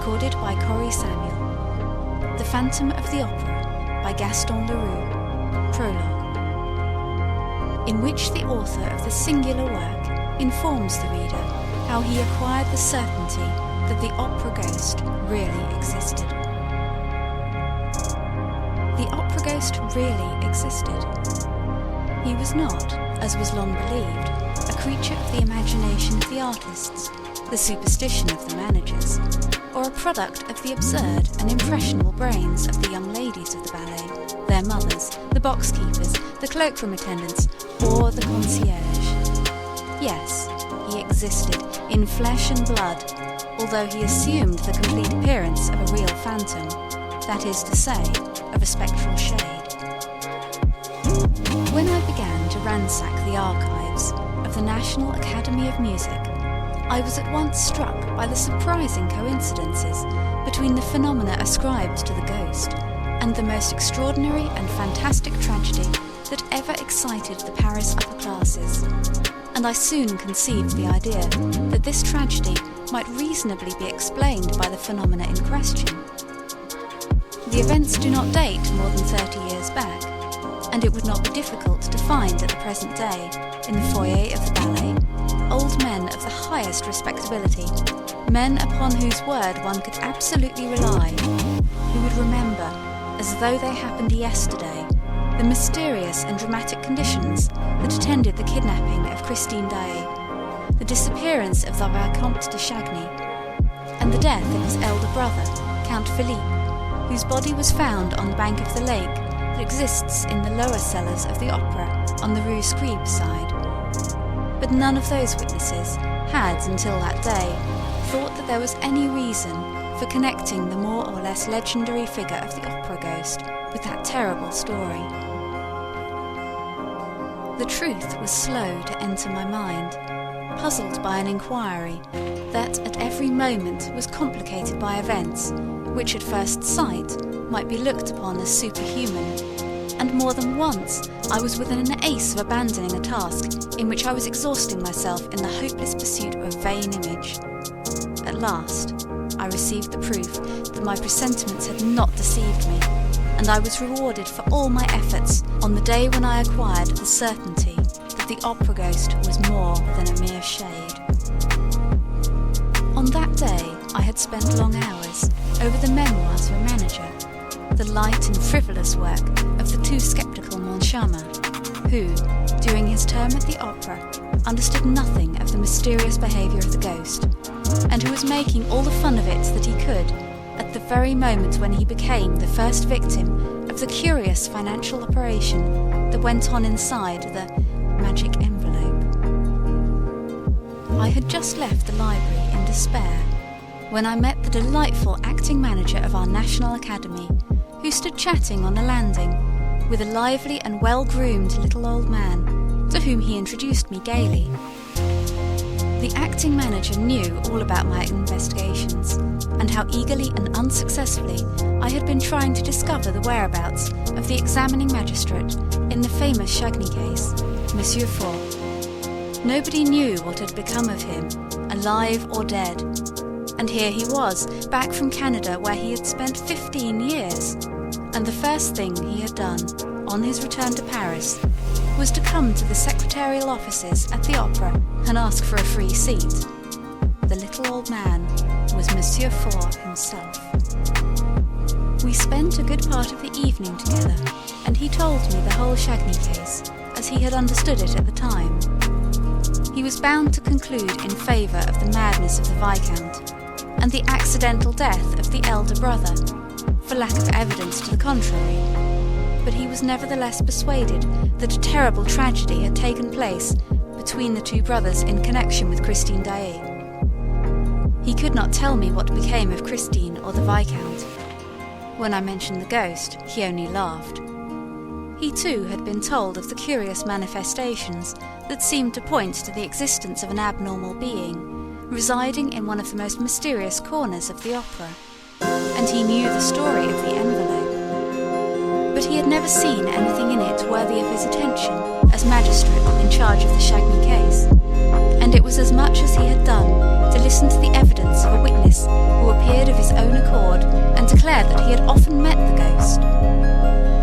recorded by Corey Samuel. The Phantom of the Opera by Gaston Leroux. Prologue, in which the author of the singular work informs the reader how he acquired the certainty that the opera ghost really existed. The opera ghost really existed. He was not, as was long believed, a creature of the imagination of the artists, the superstition of the managers, or a product of the absurd and impressionable brains of the young ladies of the ballet, their mothers, the box keepers, the cloakroom attendants, or the concierge. Yes, he existed in flesh and blood, although he assumed the complete appearance of a real phantom, that is to say, of a spectral shade. When I began to ransack the archives of the National Academy of Music, I was at once struck by the surprising coincidences between the phenomena ascribed to the ghost and the most extraordinary and fantastic tragedy that ever excited the Paris upper classes, and I soon conceived the idea that this tragedy might reasonably be explained by the phenomena in question. The events do not date more than 30 years back, and it would not be difficult to find at the present day, in the foyer of the ballet, old men of the highest respectability, men upon whose word one could absolutely rely, who would remember, as though they happened yesterday, the mysterious and dramatic conditions that attended the kidnapping of Christine Daae, the disappearance of the Vicomte de Chagny, and the death of his elder brother, Count Philippe, whose body was found on the bank of the lake that exists in the lower cellars of the opera on the Rue Scribe side. But none of those witnesses had, until that day, thought that there was any reason for connecting the more or less legendary figure of the opera ghost with that terrible story. The truth was slow to enter my mind, puzzled by an inquiry that at every moment was complicated by events which at first sight might be looked upon as superhuman, and more than once I was within an ace of abandoning a task in which I was exhausting myself in the hopeless pursuit of a vain image. At last, I received the proof that my presentiments had not deceived me, and I was rewarded for all my efforts on the day when I acquired the certainty that the opera ghost was more than a mere shade. On that day, I had spent long hours over the memoirs of a manager, the light and frivolous work of the too sceptical Moncharmin, who, during his term at the opera, understood nothing of the mysterious behaviour of the ghost, and who was making all the fun of it that he could at the very moment when he became the first victim of the curious financial operation that went on inside the magic envelope. I had just left the library in despair when I met the delightful acting manager of our National Academy, who stood chatting on a landing with a lively and well-groomed little old man, to whom he introduced me gaily. The acting manager knew all about my investigations, and how eagerly and unsuccessfully I had been trying to discover the whereabouts of the examining magistrate in the famous Chagny case, Monsieur Faure. Nobody knew what had become of him, alive or dead, and here he was, back from Canada where he had spent 15 years, and the first thing he had done, on his return to Paris, was to come to the secretarial offices at the opera and ask for a free seat. The little old man was Monsieur Faure himself. We spent a good part of the evening together, and he told me the whole Chagny case, as he had understood it at the time. He was bound to conclude in favour of the madness of the Viscount, and the accidental death of the elder brother, for lack of evidence to the contrary, but he was nevertheless persuaded that a terrible tragedy had taken place between the two brothers in connection with Christine Daae. He could not tell me what became of Christine or the Viscount. When I mentioned the ghost, he only laughed. He too had been told of the curious manifestations that seemed to point to the existence of an abnormal being, residing in one of the most mysterious corners of the opera, and he knew the story of the envelope. But he had never seen anything in it worthy of his attention as magistrate in charge of the Chagny case, and it was as much as he had done to listen to the evidence of a witness who appeared of his his own accord and declared that he had often met the ghost.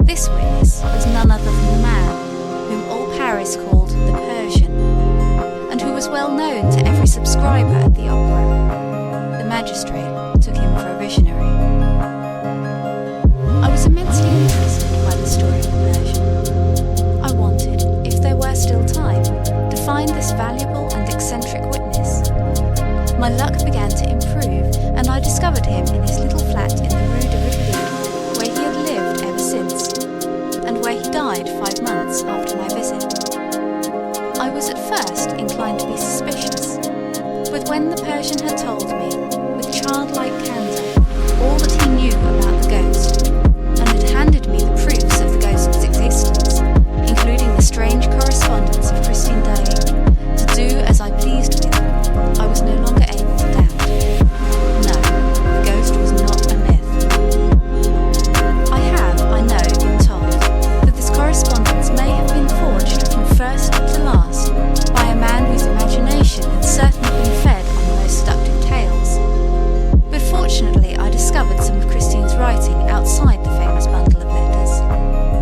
This witness was none other than the man whom all Paris called the Persian, and who was well known to every subscriber at the opera. The magistrate took him for a visionary. I was immensely interested by the story of the Persian. I wanted, if there were still time, to find this valuable and eccentric witness. My luck began to improve, and I discovered him in his little flat in the Rue de Rivoli, where he had lived ever since, and where he died 5 months after my visit. I was at first inclined to be suspicious, but when the Persian had told me, with childlike candour, all that he knew about the ghost, and had handed me the proofs of the ghost's existence, including the strange correspondence of Christine Daae, to do as I pleased with, I was no longer able to doubt. No, the ghost was not a myth. I have, I know, been told that this correspondence may have been forged from first to last by a man whose imagination had certainly been fed on the most seductive tales. But fortunately I discovered some of Christine's writing outside the famous bundle of letters,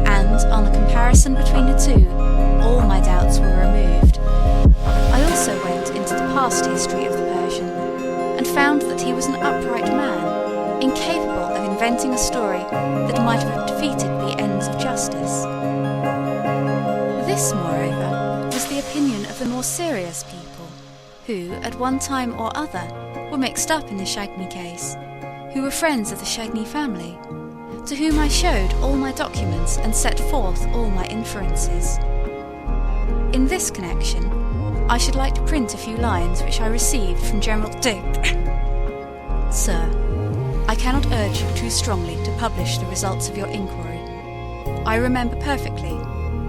and on a comparison between the two, all my doubts were removed. I also went into the past history of the Persian, and found that he was an upright man, incapable of inventing a story that might have defeated the ends of justice. This, moreover, was the opinion of the more serious people, who, at one time or other, were mixed up in the Chagny case, who were friends of the Chagny family, to whom I showed all my documents and set forth all my inferences. In this connection, I should like to print a few lines which I received from General D. Sir, I cannot urge you too strongly to publish the results of your inquiry. I remember perfectly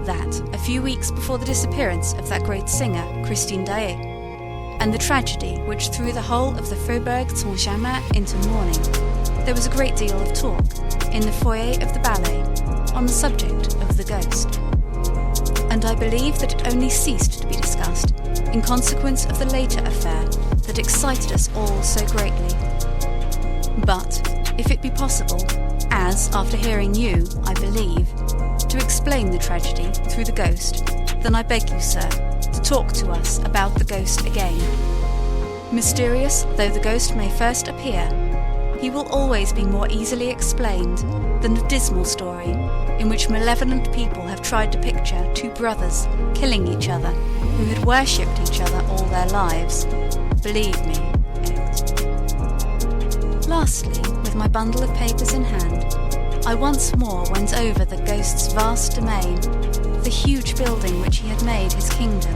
that, a few weeks before the disappearance of that great singer, Christine Daae, and the tragedy which threw the whole of the Faubourg Saint-Germain into mourning, there was a great deal of talk, in the foyer of the ballet, on the subject of the ghost. And I believe that it only ceased to be discussed in consequence of the later affair that excited us all so greatly. But, if it be possible, as, after hearing you, I believe, to explain the tragedy through the ghost, then I beg you, sir, to talk to us about the ghost again. Mysterious though the ghost may first appear, he will always be more easily explained than the dismal story in which malevolent people have tried to picture two brothers killing each other who had worshipped each other all their lives. Believe me, X. Lastly, with my bundle of papers in hand, I once more went over the ghost's vast domain, the huge building which he had made his kingdom.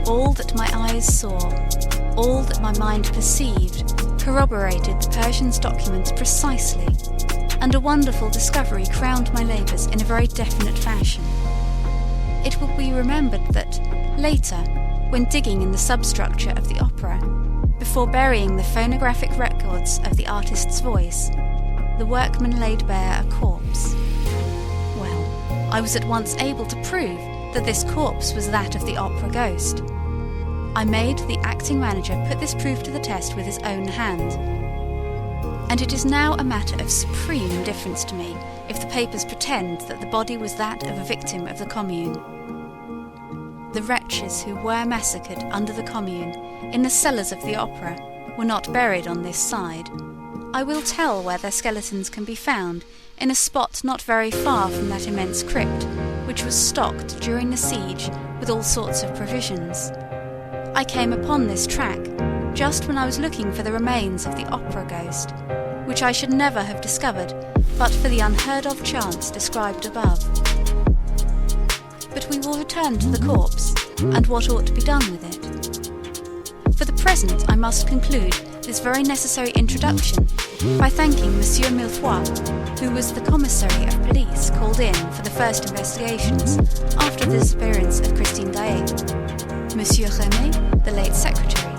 All that my eyes saw, all that my mind perceived, corroborated the Persian's documents precisely, and a wonderful discovery crowned my labours in a very definite fashion. It will be remembered that, later, when digging in the substructure of the opera, before burying the phonographic records of the artist's voice, the workman laid bare a corpse. Well, I was at once able to prove that this corpse was that of the opera ghost. I made the acting manager put this proof to the test with his own hand. And it is now a matter of supreme indifference to me if the papers pretend that the body was that of a victim of the Commune. The wretches who were massacred under the Commune in the cellars of the opera were not buried on this side. I will tell where their skeletons can be found in a spot not very far from that immense crypt, which was stocked during the siege with all sorts of provisions. I came upon this track just when I was looking for the remains of the opera ghost, which I should never have discovered but for the unheard-of chance described above. But we will return to the corpse, and what ought to be done with it. For the present I must conclude this very necessary introduction by thanking Monsieur Millefoy, who was the commissary of police called in for the first investigations after the disappearance of Christine Daae, Monsieur René, the late secretary,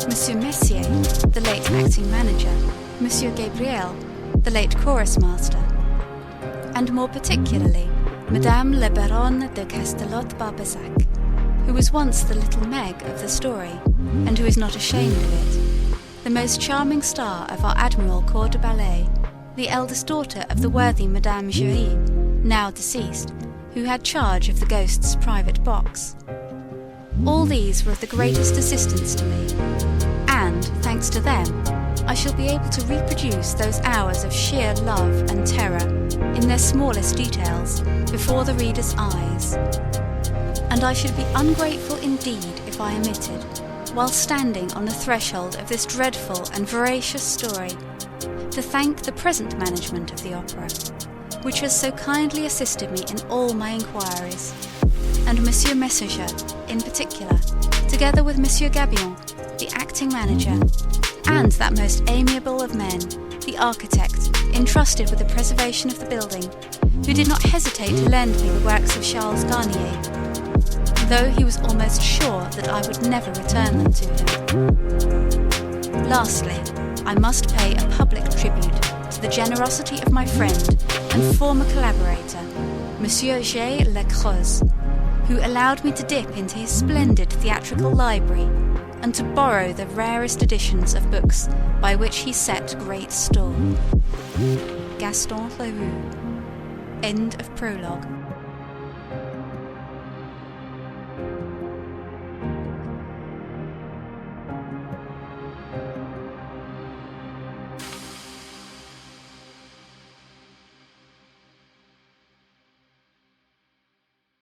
Monsieur Messier, the late acting manager, Monsieur Gabriel, the late chorus master, and more particularly Madame la Baronne de Castellot-Barbezac, who was once the little Meg of the story, and who is not ashamed of it. the most charming star of our Admiral Corps de Ballet, the eldest daughter of the worthy Madame Giry, now deceased, who had charge of the ghost's private box. All these were of the greatest assistance to me, and, thanks to them, I shall be able to reproduce those hours of sheer love and terror, in their smallest details, before the reader's eyes. And I should be ungrateful indeed if I omitted, while standing on the threshold of this dreadful and voracious story, to thank the present management of the opera, which has so kindly assisted me in all my inquiries, and Monsieur Messager in particular, together with Monsieur Gabion, the acting manager, and that most amiable of men, the architect entrusted with the preservation of the building, who did not hesitate to lend me the works of Charles Garnier, though he was almost sure that I would never return them to him. Lastly, I must pay a public tribute to the generosity of my friend and former collaborator, Monsieur J. Lecreuse, who allowed me to dip into his splendid theatrical library and to borrow the rarest editions of books by which he set great store. Gaston Leroux. End of prologue.